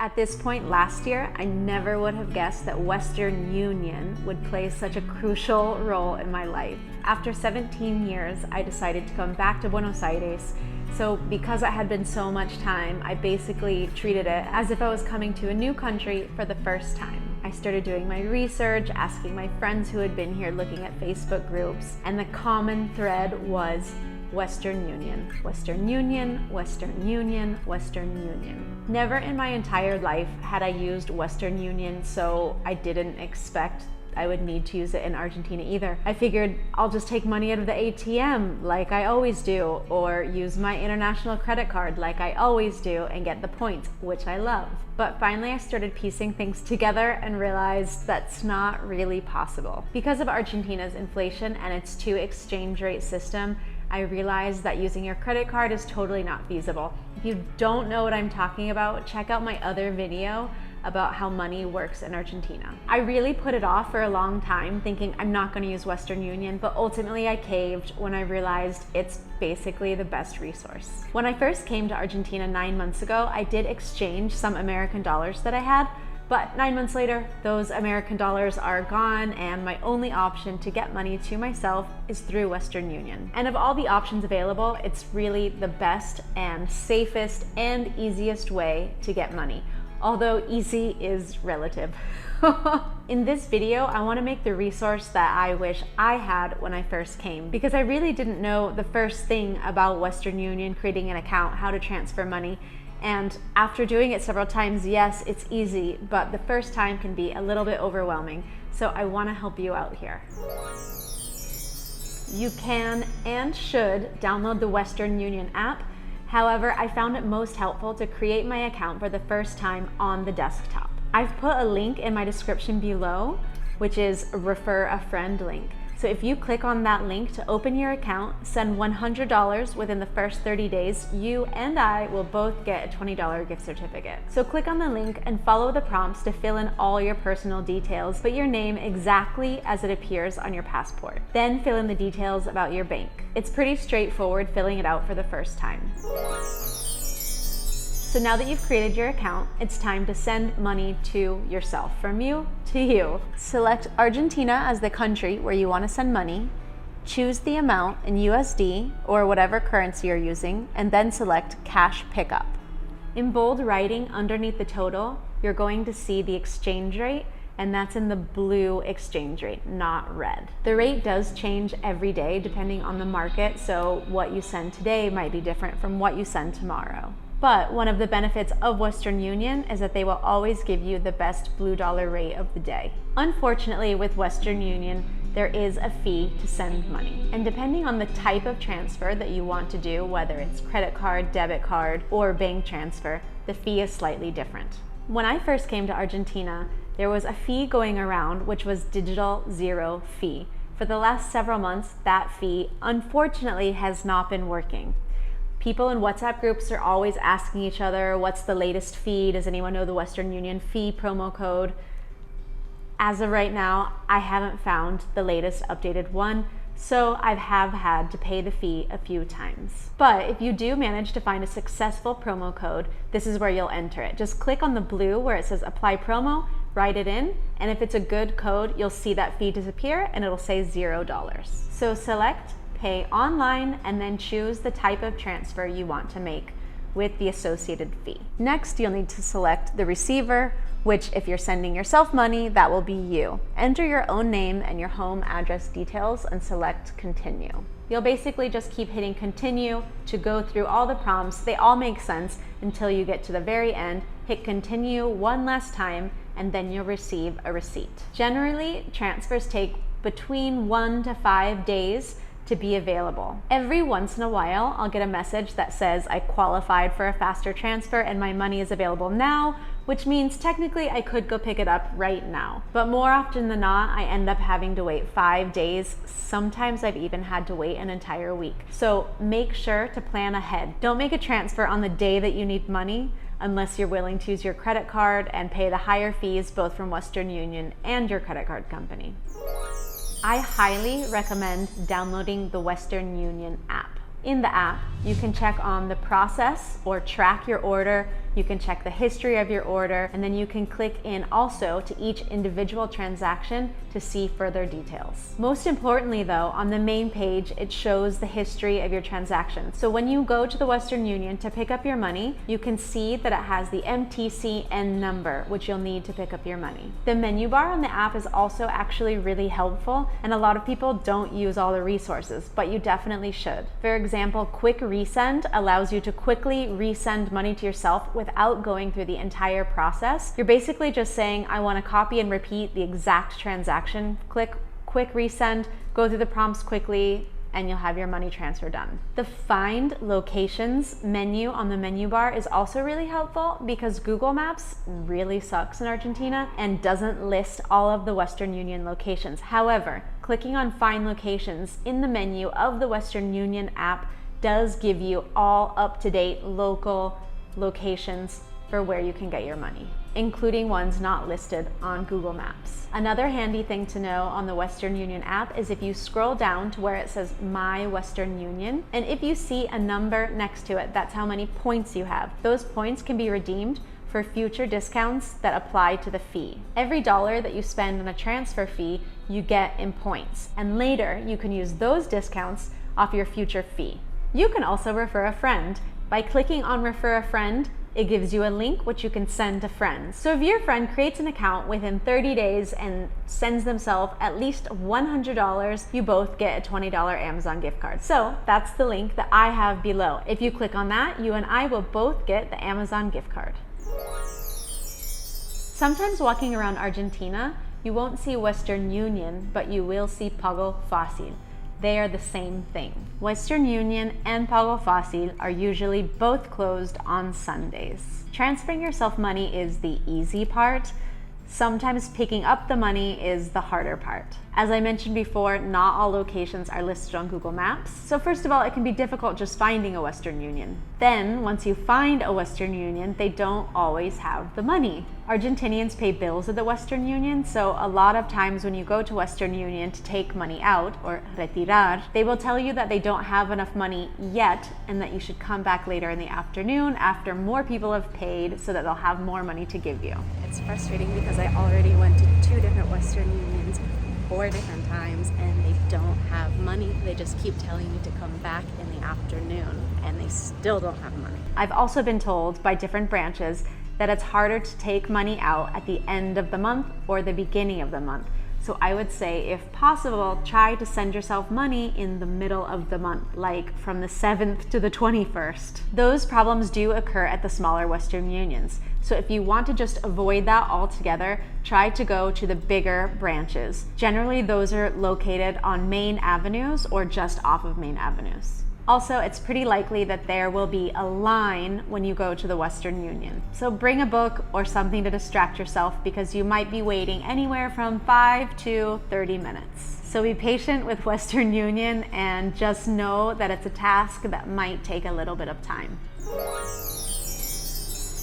At this point last year, I never would have guessed that Western Union would play such a crucial role in my life. After 17 years, I decided to come back to Buenos Aires. So because it had been so much time, I basically treated it as if I was coming to a new country for the first time. I started doing my research, asking my friends who had been here, looking at Facebook groups, and the common thread was Western Union, Western Union, Western Union, Western Union. Never in my entire life had I used Western Union, so I didn't expect I would need to use it in Argentina either. I figured I'll just take money out of the ATM like I always do, or use my international credit card like I always do and get the points, which I love. But finally I started piecing things together and realized that's not really possible. Because of Argentina's inflation and its two exchange rate system, I realized that using your credit card is totally not feasible. If you don't know what I'm talking about, check out my other video about how money works in Argentina. I really put it off for a long time, thinking I'm not going to use Western Union, but ultimately I caved when I realized it's basically the best resource. When I first came to Argentina 9 months ago, I did exchange some American dollars that I had, but 9 months later, those American dollars are gone, and my only option to get money to myself is through Western Union. And of all the options available, it's really the best and safest and easiest way to get money. Although easy is relative. In this video, I want to make the resource that I wish I had when I first came, because I really didn't know the first thing about Western Union, creating an account, how to transfer money. And after doing it several times, yes, it's easy, but the first time can be a little bit overwhelming. So I want to help you out here. You can and should download the Western Union app. However, I found it most helpful to create my account for the first time on the desktop. I've put a link in my description below, which is a refer a friend link. So if you click on that link to open your account, send $100 within the first 30 days, you and I will both get a $20 gift certificate. So click on the link and follow the prompts to fill in all your personal details. Put your name exactly as it appears on your passport. Then fill in the details about your bank. It's pretty straightforward filling it out for the first time. So now that you've created your account, it's time to send money to yourself, from you to you. Select Argentina as the country where you want to send money, choose the amount in USD or whatever currency you're using, and then select cash pickup. In bold writing underneath the total, you're going to see the exchange rate, and that's in the blue exchange rate, not red. The rate does change every day depending on the market, so what you send today might be different from what you send tomorrow. But one of the benefits of Western Union is that they will always give you the best blue dollar rate of the day. Unfortunately, with Western Union, there is a fee to send money. And depending on the type of transfer that you want to do, whether it's credit card, debit card, or bank transfer, the fee is slightly different. When I first came to Argentina, there was a fee going around, which was digital zero fee. For the last several months, that fee, unfortunately, has not been working. People in WhatsApp groups are always asking each other, what's the latest fee? Does anyone know the Western Union fee promo code? As of right now, I haven't found the latest updated one, so I have had to pay the fee a few times. But if you do manage to find a successful promo code, this is where you'll enter it. Just click on the blue where it says apply promo, write it in, and if it's a good code, you'll see that fee disappear and it'll say $0. So select pay online, and then choose the type of transfer you want to make with the associated fee. Next, you'll need to select the receiver, which if you're sending yourself money, that will be you. Enter your own name and your home address details and select continue. You'll basically just keep hitting continue to go through all the prompts. They all make sense until you get to the very end. Hit continue one last time, and then you'll receive a receipt. Generally, transfers take between 1 to 5 days to be available. Every once in a while, I'll get a message that says I qualified for a faster transfer and my money is available now, which means technically I could go pick it up right now. But more often than not, I end up having to wait 5 days. Sometimes I've even had to wait an entire week. So make sure to plan ahead. Don't make a transfer on the day that you need money unless you're willing to use your credit card and pay the higher fees both from Western Union and your credit card company. I highly recommend downloading the Western Union app. In the app, you can check on the process or track your order, you can check the history of your order, and then you can click in also to each individual transaction to see further details. Most importantly though, on the main page, it shows the history of your transaction. So when you go to the Western Union to pick up your money, you can see that it has the MTCN number, which you'll need to pick up your money. The menu bar on the app is also actually really helpful, and a lot of people don't use all the resources, but you definitely should. For example, Quick Resend allows you to quickly resend money to yourself without going through the entire process. You're basically just saying, I want to copy and repeat the exact transaction. Click Quick Resend, go through the prompts quickly, and you'll have your money transfer done. The Find Locations menu on the menu bar is also really helpful because Google Maps really sucks in Argentina and doesn't list all of the Western Union locations. However, clicking on Find Locations in the menu of the Western Union app does give you all up-to-date local locations for where you can get your money, including ones not listed on Google Maps. Another handy thing to know on the Western Union app is if you scroll down to where it says My Western Union, and if you see a number next to it, that's how many points you have. Those points can be redeemed for future discounts that apply to the fee. Every dollar that you spend on a transfer fee, you get in points, and later you can use those discounts off your future fee. You can also refer a friend. By clicking on Refer a Friend, it gives you a link which you can send to friends. So if your friend creates an account within 30 days and sends themselves at least $100, you both get a $20 Amazon gift card. So that's the link that I have below. If you click on that, you and I will both get the Amazon gift card. Sometimes walking around Argentina, you won't see Western Union, but you will see Pago Fácil. They are the same thing. Western Union and Pago Fácil are usually both closed on Sundays. Transferring yourself money is the easy part. Sometimes picking up the money is the harder part. As I mentioned before, not all locations are listed on Google Maps. So first of all, it can be difficult just finding a Western Union. Then, once you find a Western Union, they don't always have the money. Argentinians pay bills at the Western Union, so a lot of times when you go to Western Union to take money out, or retirar, they will tell you that they don't have enough money yet and that you should come back later in the afternoon after more people have paid so that they'll have more money to give you. It's frustrating because I already went to 2 different Western Unions 4 different times and they don't have money. They just keep telling me to come back in the afternoon and they still don't have money. I've also been told by different branches that it's harder to take money out at the end of the month or the beginning of the month. So I would say, if possible, try to send yourself money in the middle of the month, like from the 7th to the 21st. Those problems do occur at the smaller Western Unions. So if you want to just avoid that altogether, try to go to the bigger branches. Generally, those are located on main avenues or just off of main avenues. Also, it's pretty likely that there will be a line when you go to the Western Union. So bring a book or something to distract yourself because you might be waiting anywhere from 5 to 30 minutes. So be patient with Western Union and just know that it's a task that might take a little bit of time.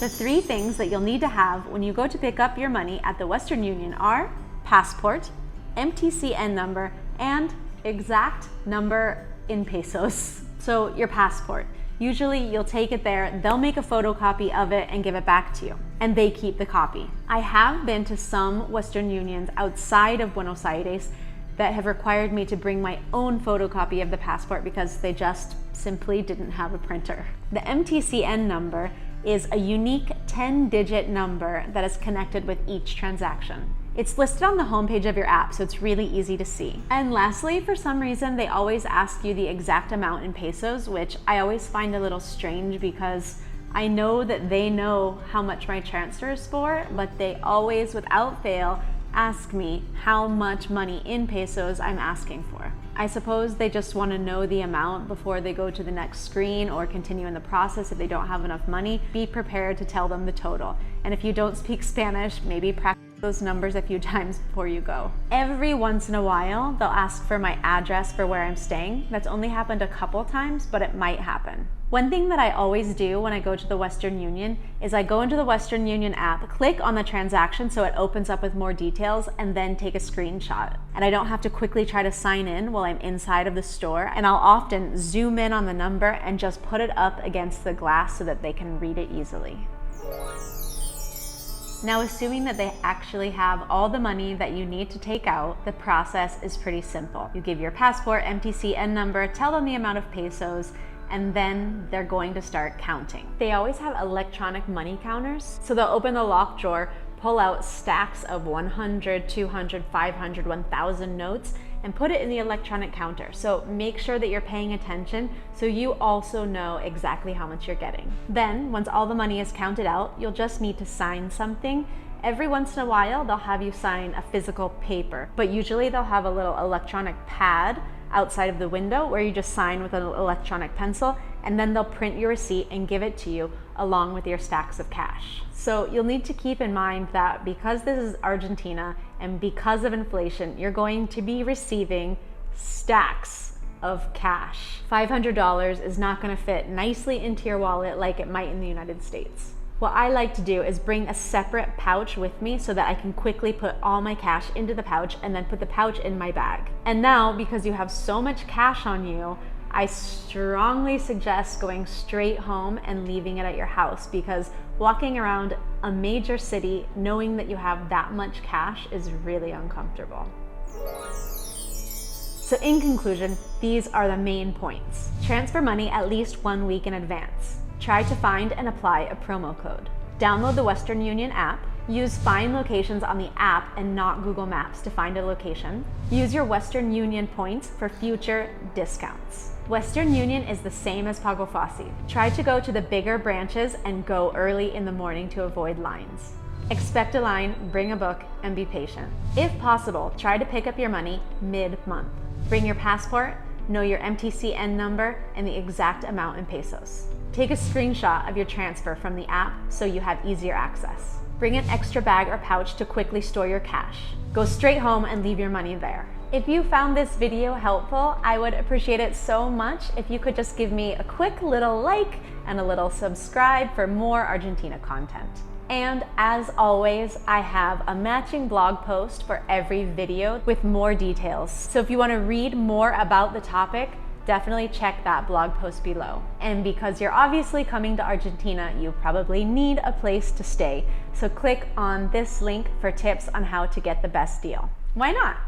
The 3 things that you'll need to have when you go to pick up your money at the Western Union are passport, MTCN number, and exact number in pesos. So your passport. Usually you'll take it there, they'll make a photocopy of it and give it back to you, and they keep the copy. I have been to some Western Unions outside of Buenos Aires that have required me to bring my own photocopy of the passport because they just simply didn't have a printer. The MTCN number is a unique 10-digit number that is connected with each transaction. It's listed on the homepage of your app, so it's really easy to see. And lastly, for some reason, they always ask you the exact amount in pesos, which I always find a little strange because I know that they know how much my transfer is for, but they always, without fail, ask me how much money in pesos I'm asking for. I suppose they just want to know the amount before they go to the next screen or continue in the process. If they don't have enough money, be prepared to tell them the total. And if you don't speak Spanish, maybe practice those numbers a few times before you go. Every once in a while, they'll ask for my address for where I'm staying. That's only happened a couple times, but it might happen. One thing that I always do when I go to the Western Union is I go into the Western Union app, click on the transaction so it opens up with more details, and then take a screenshot. And I don't have to quickly try to sign in while I'm inside of the store, and I'll often zoom in on the number and just put it up against the glass so that they can read it easily. Now, assuming that they actually have all the money that you need to take out, the process is pretty simple. You give your passport, MTCN number, tell them the amount of pesos, and then they're going to start counting. They always have electronic money counters, so they'll open the locked drawer, pull out stacks of 100, 200, 500, 1,000 notes, and put it in the electronic counter. So make sure that you're paying attention so you also know exactly how much you're getting. Then, once all the money is counted out, you'll just need to sign something. Every once in a while, they'll have you sign a physical paper, but usually they'll have a little electronic pad outside of the window where you just sign with an electronic pencil, and then they'll print your receipt and give it to you along with your stacks of cash. So you'll need to keep in mind that because this is Argentina and because of inflation, you're going to be receiving stacks of cash. $500 is not going to fit nicely into your wallet like it might in the United States. What I like to do is bring a separate pouch with me so that I can quickly put all my cash into the pouch and then put the pouch in my bag. And now, because you have so much cash on you, I strongly suggest going straight home and leaving it at your house, because walking around a major city knowing that you have that much cash is really uncomfortable. So in conclusion, these are the main points. Transfer money at least 1 week in advance. Try to find and apply a promo code. Download the Western Union app. Use find locations on the app and not Google Maps to find a location. Use your Western Union points for future discounts. Western Union is the same as Pago Fácil. Try to go to the bigger branches and go early in the morning to avoid lines. Expect a line, bring a book, and be patient. If possible, try to pick up your money mid-month. Bring your passport, know your MTCN number, and the exact amount in pesos. Take a screenshot of your transfer from the app so you have easier access. Bring an extra bag or pouch to quickly store your cash. Go straight home and leave your money there. If you found this video helpful, I would appreciate it so much if you could just give me a quick little like and a little subscribe for more Argentina content. And as always, I have a matching blog post for every video with more details. So if you want to read more about the topic, definitely check that blog post below. And because you're obviously coming to Argentina, you probably need a place to stay. So click on this link for tips on how to get the best deal. Why not?